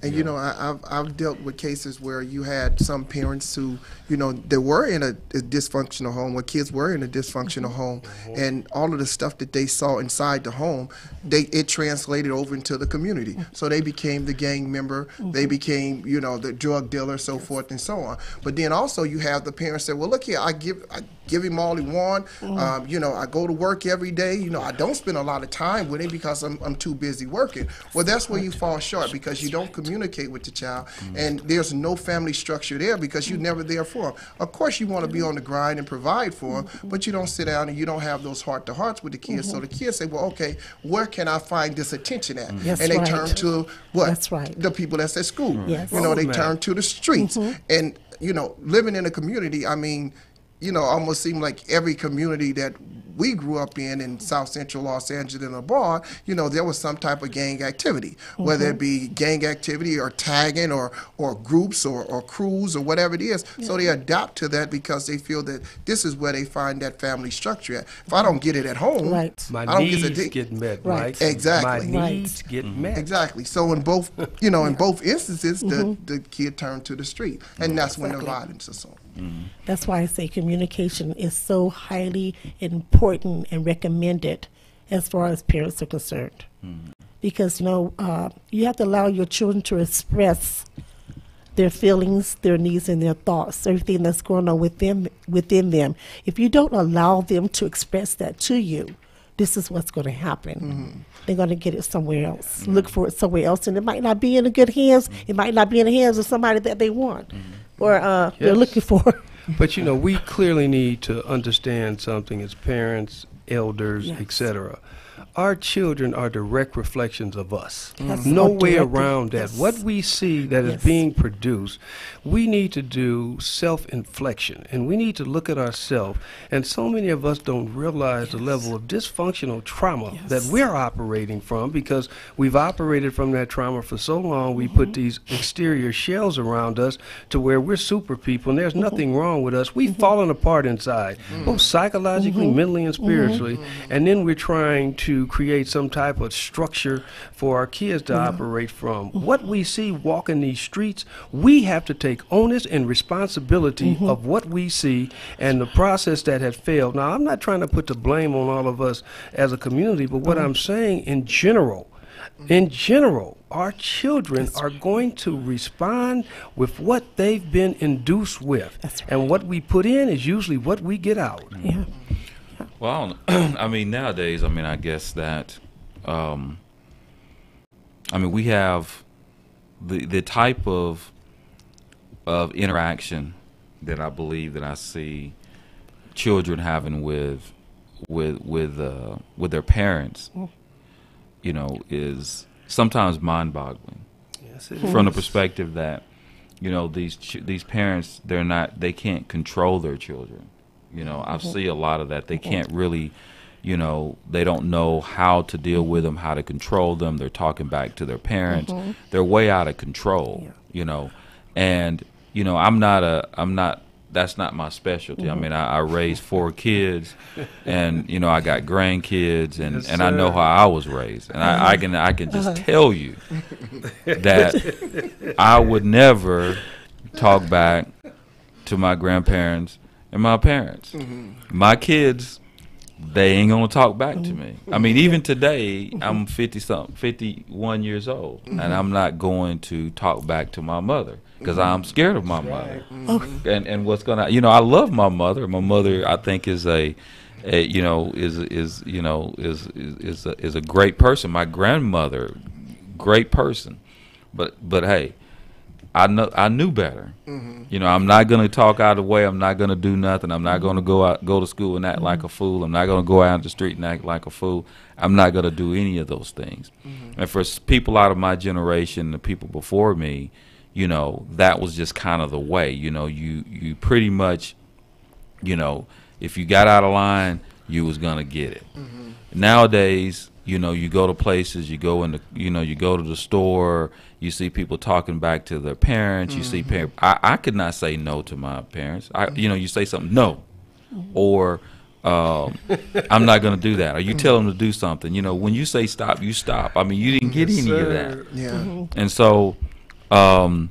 Speaker 6: And I've dealt with cases where you had some parents who, they were in a dysfunctional home, where kids were in a dysfunctional home, and all of the stuff that they saw inside the home, it translated over into the community. So they became the gang member, they became, the drug dealer, so forth and so on. But then also you have the parents that, well, look here, I give him all he want. I go to work every day. I don't spend a lot of time with him because I'm too busy working. Well, that's where you fall short because you don't communicate with the child, and there's no family structure there because you're never there for him. Of course, you want to be on the grind and provide for him, but you don't sit down and you don't have those heart-to-hearts with the kids. So the kids say, well, okay, where can I find this attention at?
Speaker 4: That's
Speaker 6: and they
Speaker 4: right.
Speaker 6: turn to what?
Speaker 4: That's right.
Speaker 6: The people that's at school.
Speaker 4: Yes.
Speaker 6: They turn to the streets. And, living in a community, almost seemed like every community that we grew up in South Central Los Angeles and abroad, there was some type of gang activity, whether it be gang activity or tagging or groups or crews or whatever it is. So they adapt to that because they feel that this is where they find that family structure at. If I don't get it at home,
Speaker 4: Right.
Speaker 5: My
Speaker 6: I don't
Speaker 5: needs
Speaker 6: get
Speaker 5: get met,
Speaker 4: Right.
Speaker 5: right?
Speaker 6: Exactly.
Speaker 5: My
Speaker 4: Right.
Speaker 5: needs get met.
Speaker 6: Exactly. So in both, in both instances, the kid turned to the street, and that's when the violence is on.
Speaker 4: That's why I say communication is so highly important and recommended as far as parents are concerned. Because, you have to allow your children to express their feelings, their needs, and their thoughts, everything that's going on within them. If you don't allow them to express that to you, this is what's going to happen. They're going to get it somewhere else, look for it somewhere else, and it might not be in the good hands. It might not be in the hands of somebody that they want or they're looking for.
Speaker 5: But, we clearly need to understand something as parents, elders,
Speaker 4: Yes.
Speaker 5: etc. Our children are direct reflections of us.
Speaker 4: Yes.
Speaker 5: No
Speaker 4: Are
Speaker 5: way
Speaker 4: directed.
Speaker 5: around that.
Speaker 4: Yes.
Speaker 5: What we see that is
Speaker 4: Yes.
Speaker 5: being produced, we need to do self-inflection, and we need to look at ourselves. And so many of us don't realize the level of dysfunctional trauma
Speaker 4: Yes.
Speaker 5: that we're operating from, because we've operated from that trauma for so long. We put these exterior shells around us to where we're super people, and there's nothing wrong with us. We've fallen apart inside, both psychologically, mentally, and spiritually. And then we're trying to create some type of structure for our kids to operate from. What we see walking these streets, we have to take onus and responsibility of what we see and the process that has failed. Now, I'm not trying to put the blame on all of us as a community, but what I'm saying in general, our children are going to respond with what they've been induced with.
Speaker 4: That's right.
Speaker 5: And what we put in is usually what we get out.
Speaker 4: Yeah.
Speaker 3: Well, I mean, nowadays, I guess that, we have the type of interaction that I believe that I see children having with their parents, is sometimes mind-boggling.
Speaker 5: Yes, it
Speaker 3: From the
Speaker 5: is.
Speaker 3: perspective that, these parents, they can't control their children. I see a lot of that. They can't really, they don't know how to deal with them, how to control them. They're talking back to their parents. They're way out of control, and, that's not my specialty. I raised 4 kids, and, I got grandkids, and,
Speaker 5: Yes,
Speaker 3: and I know
Speaker 5: sir.
Speaker 3: how I was raised. And I can just tell you that I would never talk back to my grandparents and my parents. My kids, they ain't gonna talk back to me. Even today, I'm 51 years old, and I'm not going to talk back to my mother because I'm scared of my mother. And what's gonna, I love my mother. My mother, I think, is a great person. My grandmother, great person. But hey, I knew better. I'm not going to talk out of the way. I'm not going to do nothing. I'm not going to go to school and act like a fool. I'm not going to go out in the street and act like a fool. I'm not going to do any of those things. And for people out of my generation, the people before me, that was just kind of the way. You pretty much, if you got out of line, you was going to get it. Nowadays, you go to places, you go to the store, you see people talking back to their parents. You see parents. I could not say no to my parents. You say something, no, or I'm not going to do that. Or you tell them to do something. When you say stop, you stop. You didn't get any of that.
Speaker 6: Yeah.
Speaker 3: And so, I'm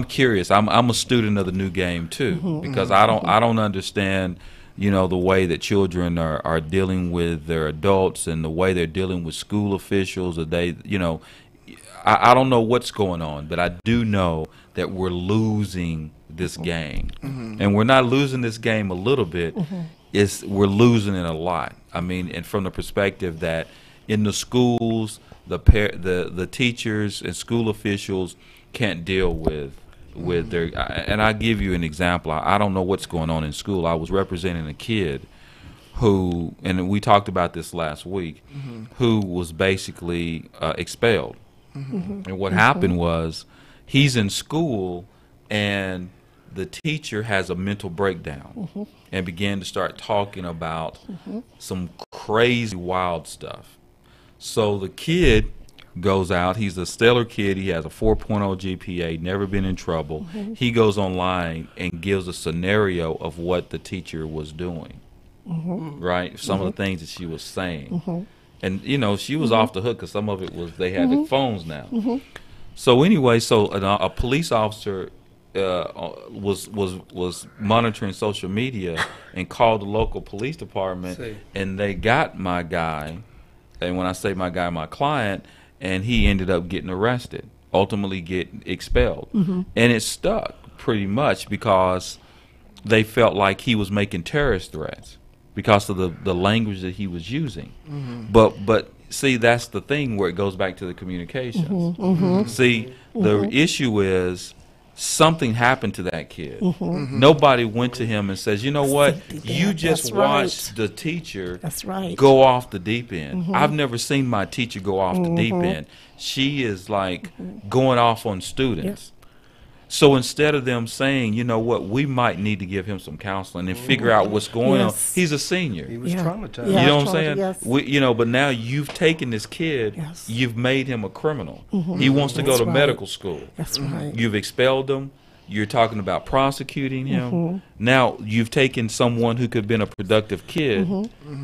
Speaker 3: curious. I'm a student of the new game too, because I don't understand, the way that children are dealing with their adults and the way they're dealing with school officials. Or I don't know what's going on, but I do know that we're losing this game, and we're not losing this game a little bit. We're losing it a lot. And from the perspective that in the schools, the teachers and school officials can't deal with their, and I'll give you an example. I don't know what's going on in school. I was representing a kid who, and we talked about this last week, who was basically expelled. And what happened was, he's in school and the teacher has a mental breakdown and began to start talking about some crazy wild stuff. So the kid goes out. He's a stellar kid. He has a 4.0 GPA, never been in trouble. He goes online and gives a scenario of what the teacher was doing, right? Some of the things that she was saying. And, she was off the hook because some of it was, they had the phones now. So anyway, a police officer was monitoring social media and called the local police department, and they got my guy. And when I say my guy, my client, and he ended up getting arrested ultimately get expelled. And it stuck pretty much because they felt like he was making terrorist threats because of the language that he was using. But see, that's the thing where it goes back to the communications. See, the issue is something happened to that kid. Nobody went to him and says, you know what, you just watched the teacher go off the deep end. I've never seen my teacher go off the deep end. She is like going off on students. So instead of them saying, you know what, we might need to give him some counseling and figure out what's going on. He's a senior.
Speaker 5: He was traumatized.
Speaker 3: You know what I'm saying? You know, but now you've taken this kid, you've made him a criminal. He wants to go to medical school.
Speaker 4: That's right.
Speaker 3: You've expelled him. You're talking about prosecuting him. Now you've taken someone who could have been a productive kid,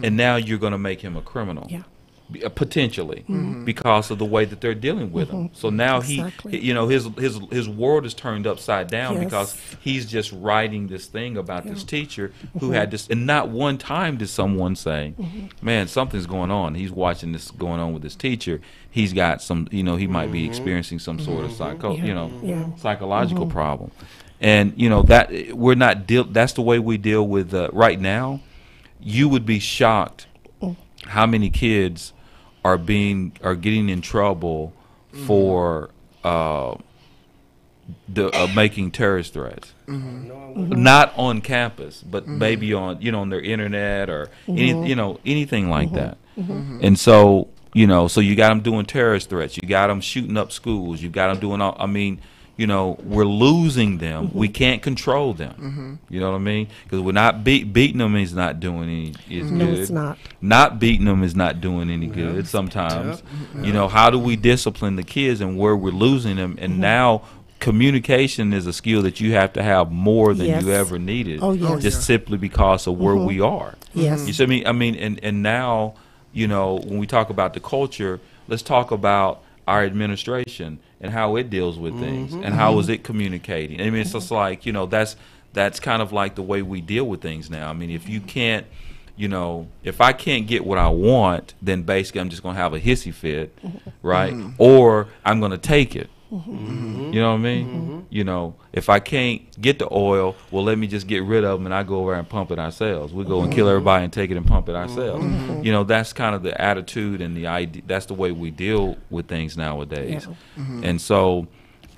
Speaker 3: and now you're going to make him a criminal. Potentially, because of the way that they're dealing with him. So now he, you know, his world is turned upside down because he's just writing this thing about this teacher who had this, and not one time did someone say, "Man, something's going on. He's watching this going on with this teacher. He's got some, you know, he might be experiencing some sort of psychological problem." And you know that we're not that's the way we deal with right now. You would be shocked how many kids are getting in trouble for making terrorist threats. Not on campus, but maybe on, you know, on their internet or anything like that. And so, you know, so you got them doing terrorist threats, you got them shooting up schools, you got them doing all, I mean, you know, we're losing them. We can't control them. You know what I mean? Because we're not beating them is not doing any good.
Speaker 4: No, it's not.
Speaker 3: Not beating them is not doing any good sometimes. You know, how do we discipline the kids and where we're losing them? And now communication is a skill that you have to have more than you ever needed. Just simply because of where we are. You see what I mean? And now, you know, when we talk about the culture, let's talk about our administration and how it deals with things and how is it communicating. I mean, it's just like, you know, that's kind of like the way we deal with things now. I mean, if you can't, you know, if I can't get what I want, then basically I'm just going to have a hissy fit, right? Or I'm going to take it. You know what I mean? You know, if I can't get the oil, well, let me just get rid of them and I go over and pump it ourselves. We go and kill everybody and take it and pump it ourselves. You know, that's kind of the attitude and the idea. That's the way we deal with things nowadays. And so,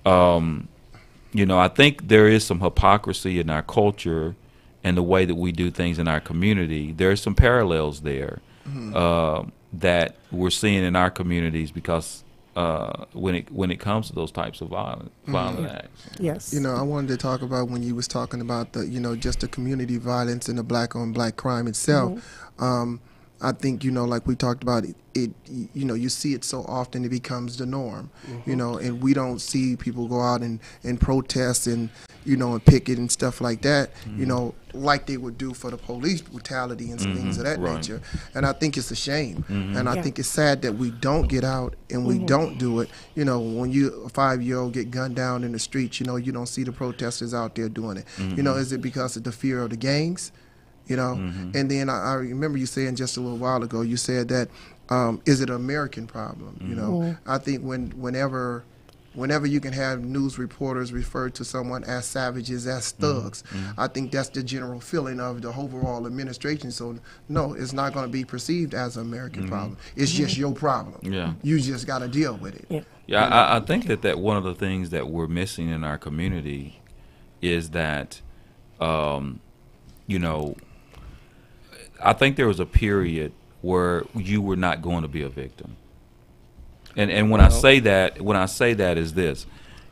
Speaker 3: you know, I think there is some hypocrisy in our culture and the way that we do things in our community. There are some parallels there that we're seeing in our communities because when it comes to those types of violent acts.
Speaker 4: Yes.
Speaker 6: You know, I wanted to talk about when you was talking about the, you know, just the community violence and the black on black crime itself. I think, you know, like we talked about it, you know, you see it so often it becomes the norm, you know, and we don't see people go out and protest and, you know, and picket and stuff like that, you know, like they would do for the police brutality and things of that nature. And I think it's a shame. And I think it's sad that we don't get out and we don't do it. You know, when a 5-year-old get gunned down in the streets, you know, you don't see the protesters out there doing it. You know, is it because of the fear of the gangs? You know, and then I remember you saying just a little while ago, you said that, is it an American problem? You know, I think whenever you can have news reporters refer to someone as savages, as thugs, I think that's the general feeling of the overall administration. So, no, it's not going to be perceived as an American problem. It's just your problem. You just got to deal with it.
Speaker 3: I think that one of the things that we're missing in our community is that, you know, I think there was a period where you were not going to be a victim. And when I say that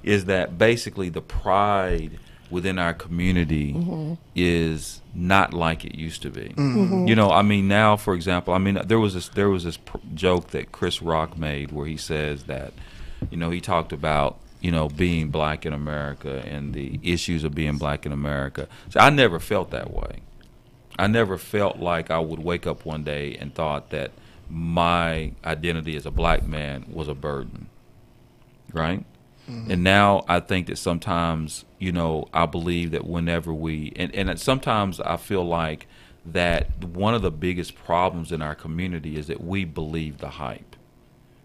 Speaker 3: is that basically the pride within our community is not like it used to be. You know, I mean, now, for example, I mean, there was this joke that Chris Rock made where he says that, you know, he talked about, you know, being black in America and the issues of being black in America. So I never felt that way. I never felt like I would wake up one day and thought that my identity as a black man was a burden, right? And now I think that sometimes, you know, I believe that whenever and sometimes I feel like that one of the biggest problems in our community is that we believe the hype.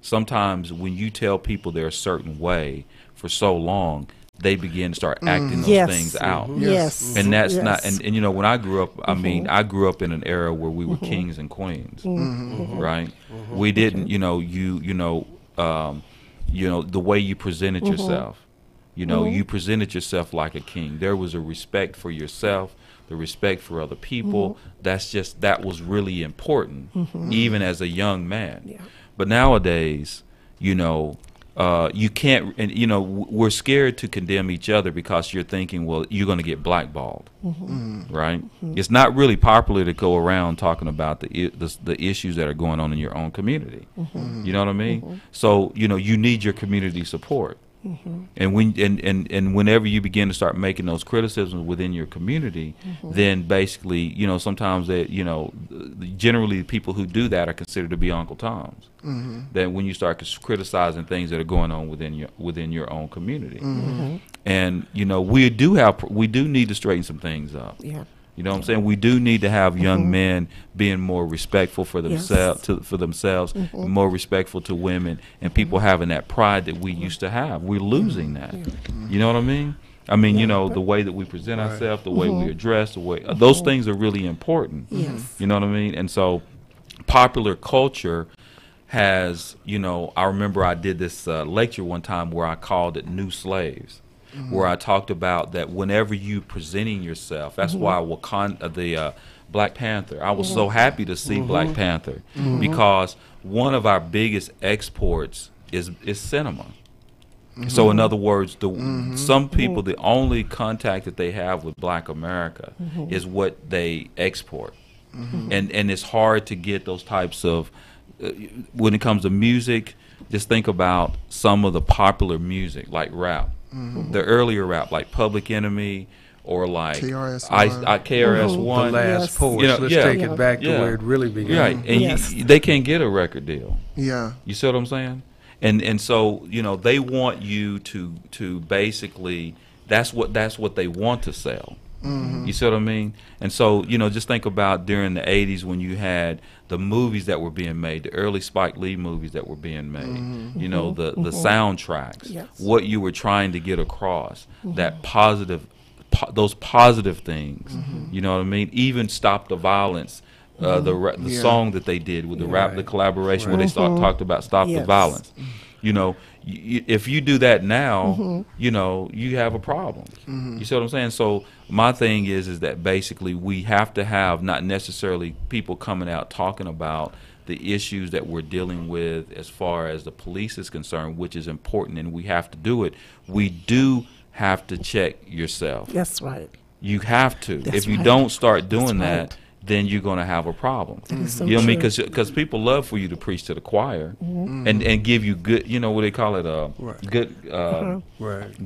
Speaker 3: sometimes when you tell people they're a certain way for so long, they begin to start acting those
Speaker 4: Yes.
Speaker 3: things out.
Speaker 4: Yes.
Speaker 3: And that's
Speaker 4: Yes.
Speaker 3: not, and you know, when I grew up, I mean, I grew up in an era where we were kings and queens, right? We didn't, you know, the way you presented yourself, you know, you presented yourself like a king. There was a respect for yourself, the respect for other people. That was really important, even as a young man.
Speaker 4: Yeah.
Speaker 3: But nowadays, you know, you can't, and you know, we're scared to condemn each other because you're thinking, well, you're going to get blackballed, right? It's not really popular to go around talking about the issues that are going on in your own community. You know what I mean? So, you know, you need your community support. And when and whenever you begin to start making those criticisms within your community, then basically, you know, sometimes that, you know, generally people who do that are considered to be Uncle Toms. That when you start criticizing things that are going on within your own community, and you know, we do need to straighten some things up.
Speaker 4: Yeah.
Speaker 3: You know what I'm saying? We do need to have young men being more respectful for themselves, more respectful to women, and people having that pride that we used to have. We're losing that. You know what I mean? I mean, you know, the way that we present ourselves, the way we address, the way those things are really important.
Speaker 4: Yes.
Speaker 3: You know what I mean? And so, popular culture has, you know, I remember I did this lecture one time where I called it New Slaves. Where I talked about that whenever you presenting yourself, that's why the Black Panther, I was so happy to see Black Panther because one of our biggest exports is cinema. So in other words, some people, the only contact that they have with Black America is what they export. And it's hard to get those types of, when it comes to music, just think about some of the popular music like rap. The earlier rap, like Public Enemy, or like KRS-One.
Speaker 5: The last post.
Speaker 3: You know,
Speaker 5: Let's take it back to where it really began.
Speaker 3: Right, and they can't get a record deal.
Speaker 6: Yeah.
Speaker 3: You see what I'm saying? And so, you know, they want you to basically, that's what they want to sell. You see what I mean? And so, you know, just think about during the 80s when you had the movies that were being made, the early Spike Lee movies that were being made, you know, the soundtracks, what you were trying to get across, that positive, those positive things, you know what I mean? Even Stop the Violence, the song that they did with the collaboration where they talked about Stop the Violence. You know, if you do that now, you know, you have a problem. You see what I'm saying? So my thing is that basically we have to have not necessarily people coming out talking about the issues that we're dealing with as far as the police is concerned, which is important, and we have to do it. We do have to check yourself.
Speaker 4: That's right.
Speaker 3: You have to.
Speaker 4: That's
Speaker 3: if you
Speaker 4: right.
Speaker 3: don't start doing
Speaker 4: That's
Speaker 3: that, then you're going to have a problem.
Speaker 4: That is so
Speaker 3: You know what I mean?
Speaker 4: true.
Speaker 3: Because people love for you to preach to the choir and give you good, you know what they call it,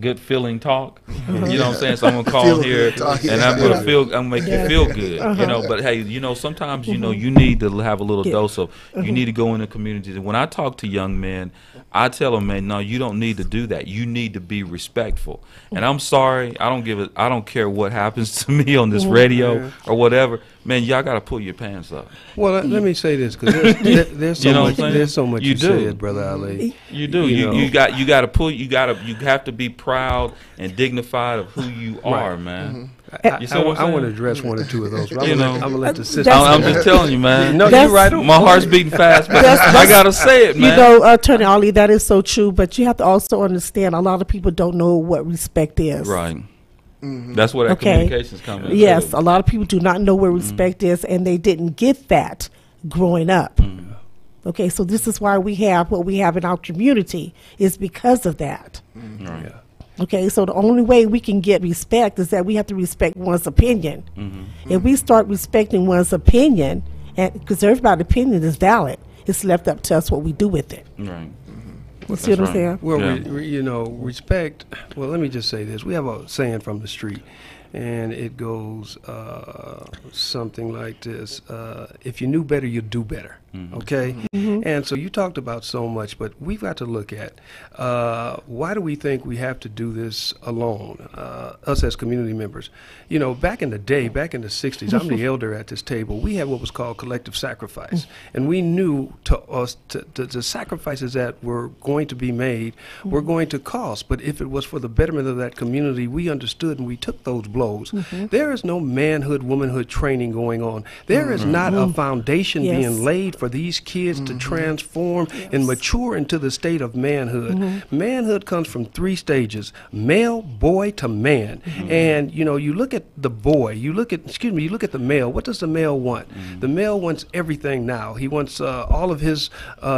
Speaker 3: good feeling talk. You know what I'm saying? So I'm gonna call
Speaker 6: Feel
Speaker 3: here
Speaker 6: good talk,
Speaker 3: and I'm gonna make you feel good. You know, but hey, you know, sometimes you know you need to have a little dose of. You need to go in the community. And when I talk to young men, I tell them, man, no, you don't need to do that. You need to be respectful. And I'm sorry, I don't care what happens to me on this radio or whatever. Man, y'all got to pull your pants up.
Speaker 5: Well, let me say this because there's so
Speaker 3: You know
Speaker 5: much.
Speaker 3: what I'm saying?
Speaker 5: There's so much
Speaker 3: You
Speaker 5: you
Speaker 3: do.
Speaker 5: said, Brother Ali.
Speaker 3: You do. You got to pull. You have to be proud and dignified of who you are, man. You see what I'm
Speaker 5: I want to
Speaker 3: saying?
Speaker 5: address one or two of those. But
Speaker 3: You know.
Speaker 5: I'm gonna let the sister.
Speaker 3: I'm just telling you, man.
Speaker 5: No,
Speaker 4: That's-
Speaker 5: you're right.
Speaker 3: My heart's beating fast, but I gotta say it, man.
Speaker 4: You know, Attorney Ali, that is so true, but you have to also understand a lot of people don't know what respect is.
Speaker 3: Right. That's where that
Speaker 4: Okay.
Speaker 3: communication's coming.
Speaker 4: Yes, a lot of people do not know what respect is, and they didn't get that growing up. Okay, so this is why we have what we have in our community is because of that.
Speaker 3: Right.
Speaker 4: Okay, so the only way we can get respect is that we have to respect one's opinion. If we start respecting one's opinion, and because everybody's opinion is valid, it's left up to us what we do with it.
Speaker 3: Right.
Speaker 4: You see what I'm
Speaker 3: right.
Speaker 4: saying?
Speaker 5: Well,
Speaker 3: Yeah.
Speaker 5: you know, respect. Well, let me just say this: we have a saying from the street, and it goes something like this. If you knew better, you'd do better. Okay? And so you talked about so much, but we've got to look at why do we think we have to do this alone, us as community members? You know, back in the day, back in the 60s, I'm the elder at this table, we had what was called collective sacrifice. And we knew the sacrifices that were going to be made were going to cost. But if it was for the betterment of that community, we understood and we took those blows. There is no manhood, womanhood training going on. There is not a foundation being laid for these kids to transform and mature into the state of manhood. Manhood comes from 3 stages: male, boy to man. And you know, you look at the boy, you look at the male. What does the male want? The male wants everything now. He wants all of his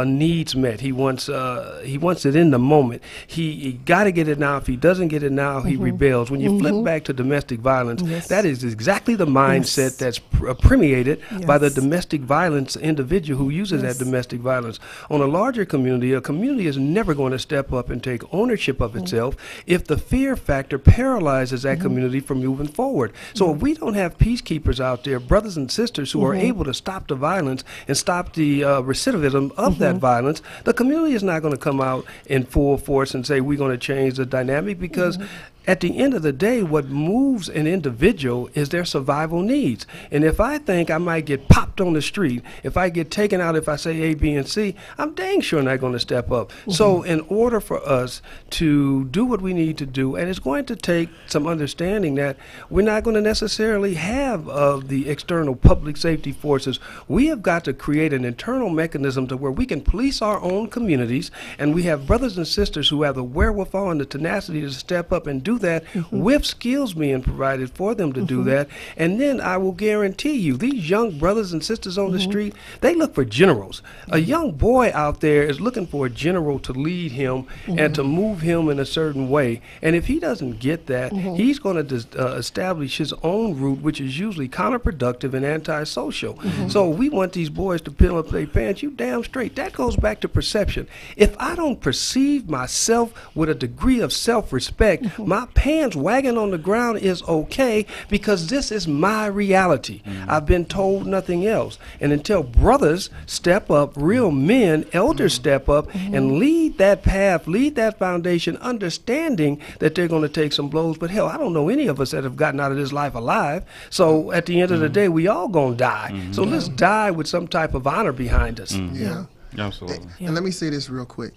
Speaker 5: needs met. He wants it in the moment. He got to get it now. If he doesn't get it now, he rebels. When you flip back to domestic violence, that is exactly the mindset that's permeated by the domestic violence individual who uses that domestic violence. On a larger community, a community is never going to step up and take ownership of itself if the fear factor paralyzes that community from moving forward. So if we don't have peacekeepers out there, brothers and sisters who are able to stop the violence and stop the recidivism of that violence, the community is not going to come out in full force and say we're going to change the dynamic, because at the end of the day, what moves an individual is their survival needs. And if I think I might get popped on the street, if I get taken out, if I say A, B, and C, I'm dang sure not going to step up. So in order for us to do what we need to do, and it's going to take some understanding that we're not going to necessarily have the external public safety forces, we have got to create an internal mechanism to where we can police our own communities, and we have brothers and sisters who have the wherewithal and the tenacity to step up and do that with skills being provided for them to do that. And then I will guarantee you, these young brothers and sisters on the street, they look for generals. A young boy out there is looking for a general to lead him and to move him in a certain way. And if he doesn't get that, he's going to establish his own route, which is usually counterproductive and antisocial. So we want these boys to peel up their pants. You damn straight. That goes back to perception. If I don't perceive myself with a degree of self-respect, my pants wagging on the ground is okay, because this is my reality. I've been told nothing else. And until brothers step up, real men, elders step up and lead that path, lead that foundation, understanding that they're going to take some blows. But hell, I don't know any of us that have gotten out of this life alive. So at the end of the day, we all going to die. So let's die with some type of honor behind us.
Speaker 6: Yeah.
Speaker 3: Absolutely.
Speaker 6: And let me say this real quick.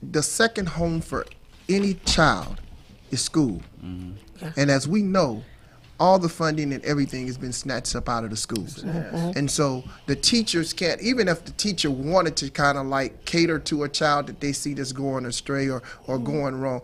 Speaker 6: The second home for any child is school. And as we know, all the funding and everything has been snatched up out of the schools. And so the teachers can't, even if the teacher wanted to kind of like cater to a child that they see that's going astray or going wrong,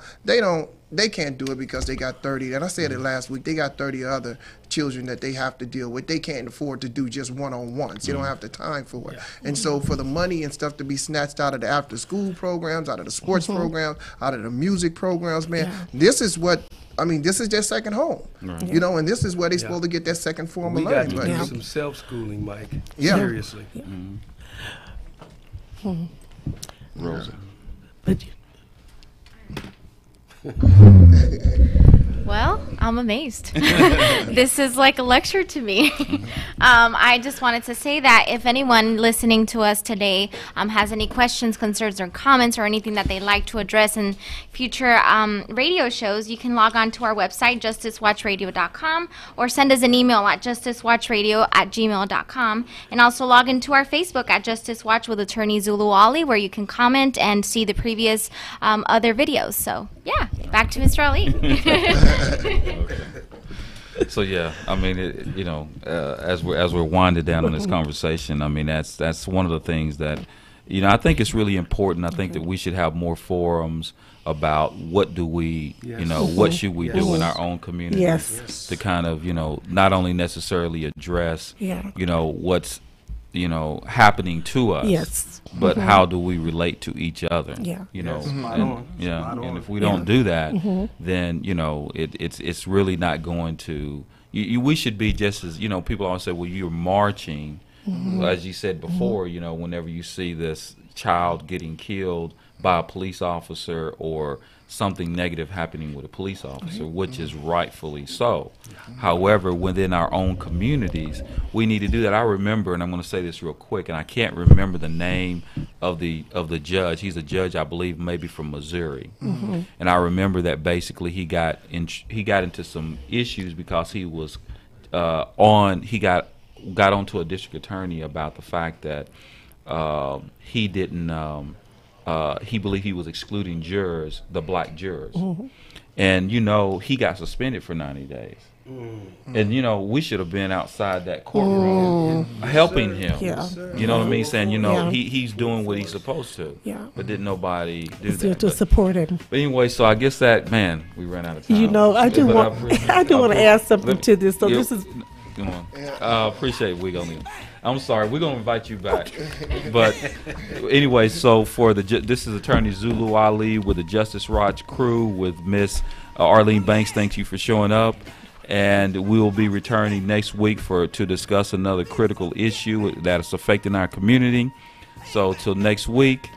Speaker 6: they can't do it because they got 30, and I said it last week, they got 30 other children that they have to deal with. They can't afford to do just one-on-ones. They don't have the time for it. And so for the money and stuff to be snatched out of the after-school programs, out of the sports programs, out of the music programs, man, this is what, I mean, this is their second home, you know, and this is where they're supposed to get their second form of learning.
Speaker 5: We got to do some self-schooling, Mike. Seriously.
Speaker 3: Rosa.
Speaker 4: But
Speaker 7: Well, I'm amazed. This is like a lecture to me. I just wanted to say that if anyone listening to us today has any questions, concerns, or comments, or anything that they'd like to address in future radio shows, you can log on to our website, justicewatchradio.com, or send us an email at justicewatchradio@gmail.com, and also log into our Facebook at Justice Watch with Attorney Zulu Ali, where you can comment and see the previous other videos. So, yeah, back to Mr. Ali.
Speaker 3: So yeah, I mean, as we're winding down on this conversation, I mean, that's one of the things that, I think it's really important. I think that we should have more forums about what do we, what should we do in our own community to kind of, not only necessarily address, what's, happening to us, but how do we relate to each other? And if we don't do that, then it's really not going to. We should be just as people always say, well, you're marching, as you said before. Whenever you see this child getting killed by a police officer or something negative happening with a police officer, which is rightfully so. However, within our own communities, we need to do that. I remember, and I'm going to say this real quick, and I can't remember the name of the judge. He's a judge, I believe, maybe from Missouri. And I remember that basically he got into some issues because he was got onto a district attorney about the fact that he didn't. He believed he was excluding jurors, the black jurors. And, he got suspended for 90 days. And, we should have been outside that courtroom helping him. You know what I mean? Saying, he's doing what he's supposed to. But didn't nobody do that.
Speaker 4: To support him.
Speaker 3: But anyway, so I guess that, man, we ran out of time.
Speaker 4: I do want to add something to this. So this is...
Speaker 3: Come on. Appreciate we gonna. I'm sorry. We're gonna invite you back. But anyway, so this is Attorney Zulu Ali with the Justice Watch crew with Miss Arlene Banks. Thank you for showing up, and we will be returning next week to discuss another critical issue that is affecting our community. So till next week,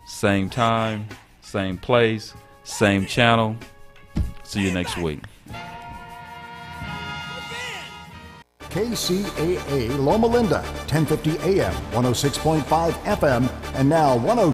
Speaker 3: same time, same place, same channel. See you next week.
Speaker 8: KCAA Loma Linda, 1050 AM, 106.5 FM, and now 102.